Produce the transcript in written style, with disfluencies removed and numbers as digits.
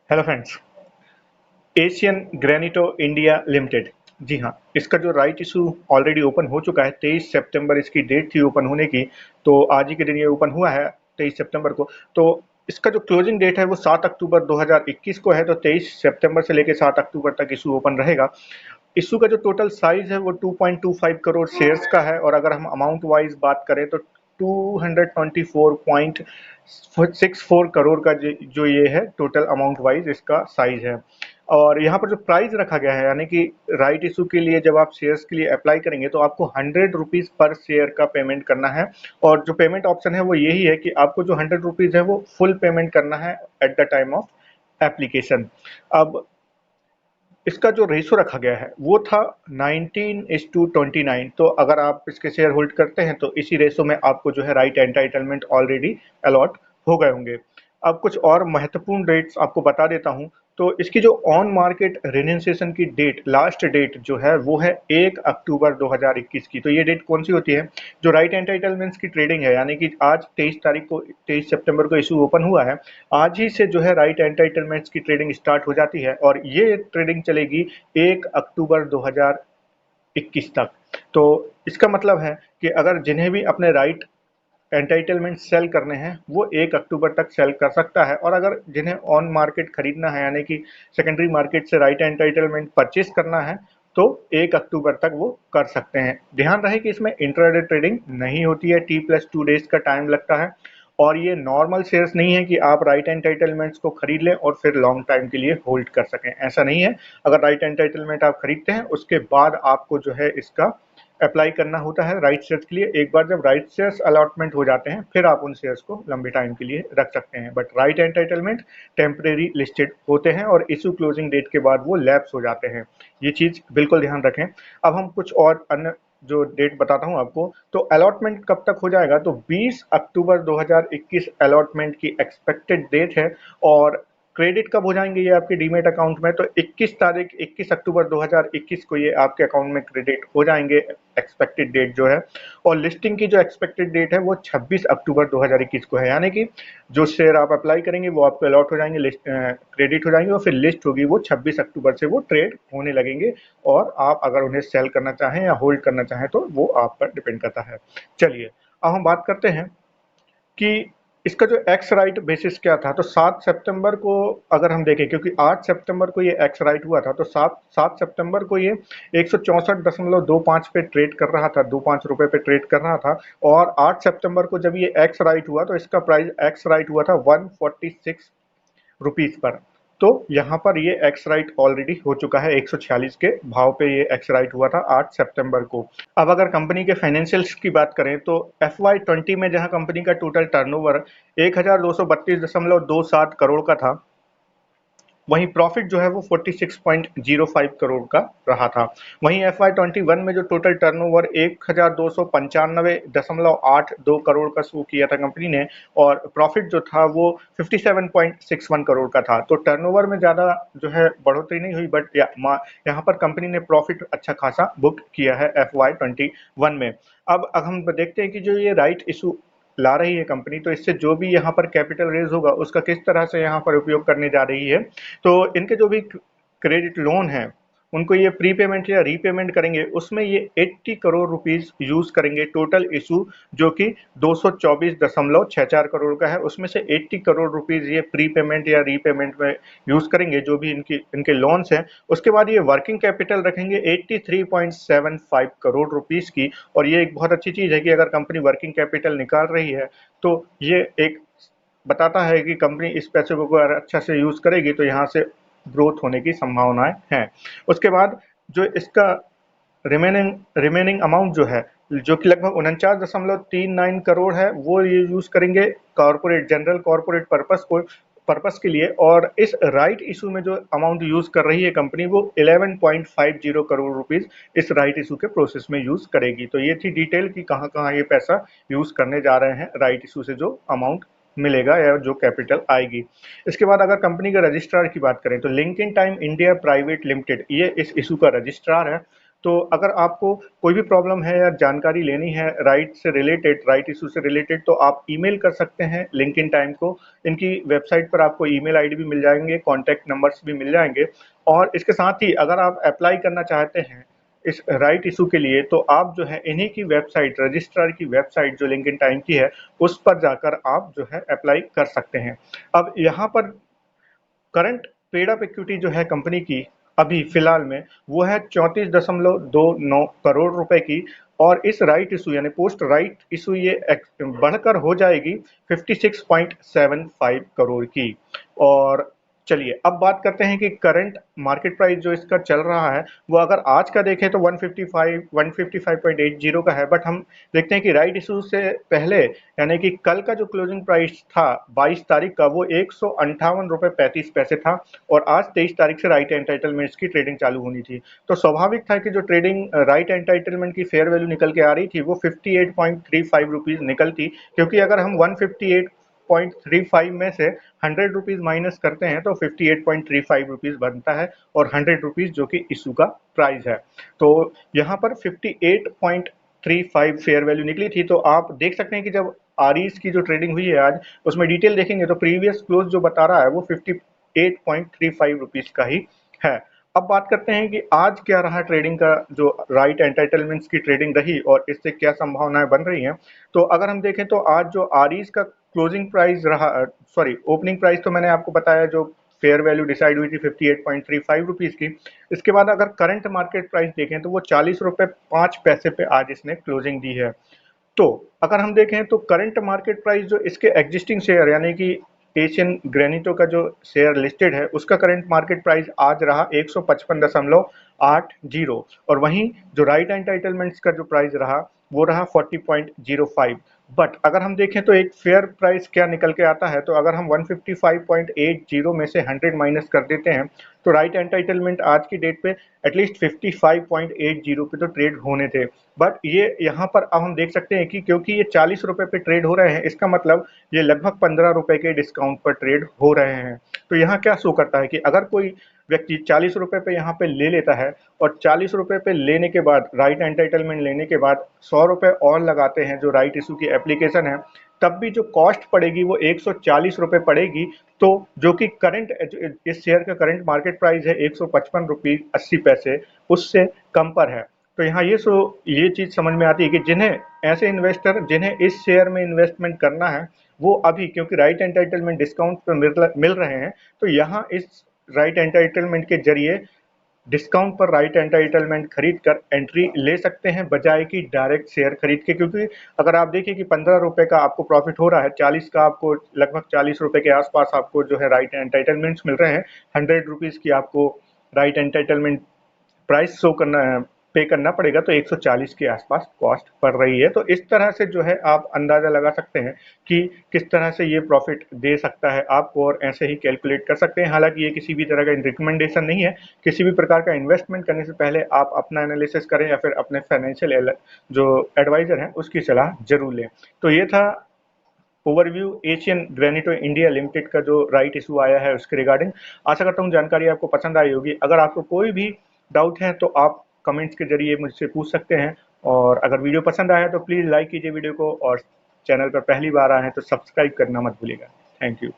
Hello friends. Asian Granito India limited, जी हाँ, इसका जो राइट इशू ऑलरेडी ओपन हो चुका है। 23 सितंबर इसकी डेट थी ओपन होने की, तो आज ही के दिन ये ओपन हुआ है 23 सितंबर को। तो इसका जो क्लोजिंग डेट है वो 7 अक्टूबर 2021 को है, तो 23 सितंबर से लेकर 7 अक्टूबर तक इशू ओपन रहेगा। इशू का जो टोटल साइज है वो 2.25 करोड़ शेयर्स का है, और अगर हम अमाउंट वाइज बात करें तो 224.64 करोड़ का जो ये है टोटल अमाउंट वाइज इसका साइज है। और यहाँ पर जो प्राइस रखा गया है, यानी कि राइट इशू के लिए जब आप शेयर्स के लिए अप्लाई करेंगे तो आपको 100 रुपीज़ पर शेयर का पेमेंट करना है। और जो पेमेंट ऑप्शन है वो यही है कि आपको जो 100 रुपीज़ है वो फुल पेमेंट करना है at the time of application. अब इसका जो रेशो रखा गया है वो था 19:29। तो अगर आप इसके शेयर होल्ड करते हैं तो इसी रेशो में आपको जो है राइट एंटाइटलमेंट ऑलरेडी अलॉट हो गए होंगे। अब कुछ और महत्वपूर्ण डेट्स आपको बता देता हूं। तो इसकी जो ऑन मार्केट रिनंसिएशन की डेट, लास्ट डेट जो है वो है 1 अक्टूबर 2021 की। तो ये डेट कौन सी होती है? जो राइट एंटाइटलमेंट्स की ट्रेडिंग है, यानी कि आज 23 तारीख को, 23 सितंबर को इशू ओपन हुआ है, आज ही से जो है राइट एंटाइटलमेंट्स की ट्रेडिंग स्टार्ट हो जाती है, और ये ट्रेडिंग चलेगी 1 अक्टूबर 2021 तक। तो इसका मतलब है कि अगर जिन्हें भी अपने राइट एंटाइटलमेंट सेल करने हैं वो 1 अक्टूबर तक सेल कर सकता है, और अगर जिन्हें ऑन मार्केट खरीदना है, यानी कि सेकेंडरी मार्केट से राइट एंटाइटलमेंट परचेज करना है, तो 1 अक्टूबर तक वो कर सकते हैं। ध्यान रहे कि इसमें इंट्राडे ट्रेडिंग नहीं होती है, T+2 डेज का टाइम लगता है। और ये नॉर्मल शेयर्स नहीं है कि आप राइट एंटाइटलमेंट्स को खरीद लें और फिर लॉन्ग टाइम के लिए होल्ड कर सकें, ऐसा नहीं है। अगर राइट एंटाइटलमेंट आप खरीदते हैं उसके बाद आपको जो है इसका अप्लाई करना होता है राइट शेयर्स के लिए। एक बार जब राइट शेयर्स अलॉटमेंट हो जाते हैं फिर आप उन शेयर्स को लंबे टाइम के लिए रख सकते हैं, but right entitlement temporary listed होते हैं और इशू क्लोजिंग डेट के बाद वो लैप्स हो जाते हैं। ये चीज बिल्कुल ध्यान रखें। अब हम कुछ और अन्य जो डेट बताता हूं आपको। तो अलॉटमेंट कब तक हो जाएगा? तो 20 अक्टूबर 2021 अलॉटमेंट की एक्सपेक्टेड डेट है। और क्रेडिट कब हो जाएंगे ये आपके डीमेट अकाउंट में? तो 21 अक्टूबर 2021 को ये आपके अकाउंट में क्रेडिट हो जाएंगे, एक्सपेक्टेड डेट जो है। और लिस्टिंग की जो एक्सपेक्टेड डेट है वो 26 अक्टूबर 2021 को है, यानी कि जो शेयर आप अप्लाई करेंगे वो आपको अलॉट हो जाएंगे, लिस्ट क्रेडिट हो जाएंगे, और फिर लिस्ट होगी वो 26 अक्टूबर से वो ट्रेड होने लगेंगे। और आप अगर उन्हें सेल करना चाहें या होल्ड करना चाहें तो वो आप पर डिपेंड करता है। चलिए, अब हम बात करते हैं कि इसका जो एक्स राइट बेसिस क्या था। तो 7 सितंबर को अगर हम देखें, क्योंकि 8 सितंबर को ये एक्स राइट हुआ था, तो 7 सितंबर को ये 164.25 पे ट्रेड कर रहा था, 25 रुपए पे ट्रेड कर रहा था। और 8 सितंबर को जब ये एक्स राइट हुआ तो इसका प्राइस एक्स राइट हुआ था 146 रुपीस पर। तो यहाँ पर ये एक्स राइट ऑलरेडी हो चुका है, 146 के भाव पे ये एक्स राइट हुआ था 8 सितंबर को। अब अगर कंपनी के फाइनेंशियल्स की बात करें तो FY20 में जहां कंपनी का टोटल टर्नओवर 1232.27 करोड़ का था, वहीं प्रॉफिट जो है वो 46.05 करोड़ का रहा था। वहीं FY21 में जो टोटल टर्नओवर 1295.82 करोड़ का शो किया था कंपनी ने, और प्रॉफिट जो था वो 57.61 करोड़ का था। तो टर्नओवर में ज़्यादा जो है बढ़ोतरी नहीं हुई, बट यहाँ पर कंपनी ने प्रॉफिट अच्छा खासा बुक किया है FY21 में। अब हम देखते हैं कि जो ये राइट इशू ला रही है कंपनी, तो इससे जो भी यहाँ पर कैपिटल रेज होगा उसका किस तरह से यहाँ पर उपयोग करने जा रही है। तो इनके जो भी क्रेडिट लोन है उनको ये प्रीपेमेंट या रीपेमेंट करेंगे, उसमें ये 80 करोड़ रुपीस यूज करेंगे। टोटल इशू जो कि 224.64 करोड़ का है, उसमें से 80 करोड़ रुपीस ये प्रीपेमेंट या रीपेमेंट में यूज करेंगे जो भी इनके लोन्स हैं। उसके बाद ये वर्किंग कैपिटल रखेंगे 83.75 करोड़ रुपीस की। और ये एक बहुत अच्छी चीज है कि अगर कंपनी वर्किंग कैपिटल निकाल रही है तो ये एक बताता है कि कंपनी इस पैसे को अगर अच्छा से यूज करेगी तो यहाँ से ग्रोथ होने की संभावनाएं हैं। उसके बाद जो इसका रिमेनिंग रिमेनिंग अमाउंट जो है, जो कि लगभग 49.39 करोड़ है, वो ये यूज करेंगे कॉर्पोरेट जनरल कॉर्पोरेट पर्पस के लिए। और इस राइट इशू में जो अमाउंट यूज कर रही है कंपनी वो 11.50 करोड़ रुपीस इस राइट इशू के प्रोसेस में यूज करेगी। तो ये थी डिटेल कि कहाँ कहाँ ये पैसा यूज करने जा रहे हैं राइट इशू से जो अमाउंट मिलेगा या जो कैपिटल आएगी। इसके बाद अगर कंपनी के रजिस्ट्रार की बात करें तो Linkin Time India private limited ये इस इशू का रजिस्ट्रार है। तो अगर आपको कोई भी प्रॉब्लम है या जानकारी लेनी है राइट से रिलेटेड, राइट इशू से रिलेटेड, तो आप ईमेल कर सकते हैं लिंक्डइन टाइम को। इनकी वेबसाइट पर आपको ईमेल आईडी भी मिल जाएंगे, कॉन्टैक्ट नंबर्स भी मिल जाएंगे। और इसके साथ ही अगर आप अप्लाई करना चाहते हैं इस राइट इशू के लिए, तो आप जो है इन्हीं की वेबसाइट, रजिस्ट्रार की वेबसाइट जो लिंक्डइन टाइम की है, उस पर जाकर आप जो है अप्लाई कर सकते हैं। अब यहाँ पर करंट पेड अप इक्विटी जो है कंपनी की अभी फिलहाल में, वो है 34.29 करोड़ रुपए की। और इस राइट इशू यानी पोस्ट राइट इशू ये बढ़कर हो जाएगी 56.75 करोड़ की। और चलिए अब बात करते हैं कि करंट मार्केट प्राइस जो इसका चल रहा है, वो अगर आज का देखें तो 155.80 का है। बट हम देखते हैं कि राइट इशू से पहले यानी कि कल का जो क्लोजिंग प्राइस था 22 तारीख का, वो 158.35 रुपए था। और आज 23 तारीख से राइट एंटाइटलमेंट्स की ट्रेडिंग चालू होनी थी। तो स्वाभाविक था कि जो ट्रेडिंग राइट एंटाइटलमेंट की फेयर वैल्यू निकल के आ रही थी वो 58.35 रुपीज निकलती, क्योंकि अगर हम 158.35 में से 100 रुपीज माइनस करते हैं तो 58.35 रुपीज बनता है, और 100 रुपीज जो कि इशू का प्राइस है। तो यहाँ पर 58.35 फेयर वैल्यू निकली थी। तो आप देख सकते हैं कि जब आरईस की जो ट्रेडिंग हुई है आज, उसमें डिटेल देखेंगे तो प्रीवियस क्लोज जो बता रहा है वो 58.35 रुपीज का ही है। अब बात करते हैं कि आज क्या रहा ट्रेडिंग का, जो राइट एंटाइटलमेंट्स की ट्रेडिंग रही और इससे क्या संभावनाएं बन रही हैं। तो अगर हम देखें तो आज जो आरईस का क्लोजिंग प्राइस रहा, सॉरी ओपनिंग प्राइस तो मैंने आपको बताया, जो फेयर वैल्यू डिसाइड हुई थी 58.35 रुपीज की। इसके बाद अगर करंट मार्केट प्राइस देखें तो वो 40 रुपए 5 पैसे पे आज इसने क्लोजिंग दी है। तो अगर हम देखें तो करंट मार्केट प्राइस जो इसके एग्जिस्टिंग शेयर यानी कि एशियन ग्रेनिटो का जो शेयर लिस्टेड है, उसका करंट मार्केट प्राइस आज रहा 155.80। और वहीं जो राइट एंटाइटलमेंट्स का जो प्राइस रहा वो रहा 40.05। बट अगर हम देखें तो एक फेयर प्राइस क्या निकल के आता है, तो अगर हम 155.80 में से 100 माइनस कर देते हैं तो राइट एंटाइटलमेंट आज की डेट पे एटलीस्ट 55.80 पे तो ट्रेड होने थे। बट ये यहाँ पर अब हम देख सकते हैं कि क्योंकि ये 40 रुपए पे ट्रेड हो रहे हैं, इसका मतलब ये लगभग 15 रुपए के डिस्काउंट पर ट्रेड हो रहे हैं। तो यहाँ क्या शो करता है कि अगर कोई व्यक्ति 40 रुपए पे यहाँ पे ले लेता है, और 40 रुपए पे लेने के बाद राइट एंटाइटलमेंट लेने के बाद 100 रुपए और लगाते हैं जो राइट इशू की एप्लीकेशन है, तब भी जो कॉस्ट पड़ेगी वो 140 रुपए पड़ेगी। तो जो कि करंट इस शेयर का करंट मार्केट प्राइस है 155 रुपीज 80 पैसे, उससे कम पर है। तो यहाँ ये चीज समझ में आती है कि जिन्हें ऐसे इन्वेस्टर जिन्हें इस शेयर में इन्वेस्टमेंट करना है, वो अभी क्योंकि राइट एंटाइटलमेंट डिस्काउंट पर मिल रहे हैं, तो यहाँ इस राइट एंटाइटलमेंट के जरिए डिस्काउंट पर राइट एंटाइटलमेंट खरीद कर एंट्री ले सकते हैं, बजाय कि डायरेक्ट शेयर खरीद के। क्योंकि अगर आप देखिए कि 15 रुपए का आपको प्रॉफिट हो रहा है, 40 का आपको लगभग 40 रुपए के आसपास आपको जो है राइट एंटाइटलमेंट्स मिल रहे हैं, 100 रुपीज की आपको राइट एंटाइटलमेंट प्राइस शो करना है, पे करना पड़ेगा, तो 140 के आसपास कॉस्ट पड़ रही है। तो इस तरह से जो है आप अंदाजा लगा सकते हैं कि किस तरह से ये प्रॉफिट दे सकता है आपको, और ऐसे ही कैलकुलेट कर सकते हैं। हालांकि ये किसी भी तरह का रिकमेंडेशन नहीं है। किसी भी प्रकार का इन्वेस्टमेंट करने से पहले आप अपना एनालिसिस करें या फिर अपने फाइनेंशियल जो एडवाइजर हैं उसकी सलाह जरूर लें। तो ये था overview Asian Granito India limited का जो राइट इशू आया है उसके रिगार्डिंग। आशा करता हूँ जानकारी आपको पसंद आई होगी। अगर आपको कोई भी डाउट है तो आप कमेंट्स के जरिए मुझसे पूछ सकते हैं। और अगर वीडियो पसंद आया तो प्लीज़ लाइक कीजिए वीडियो को, और चैनल पर पहली बार आए हैं तो सब्सक्राइब करना मत भूलिएगा। Thank you.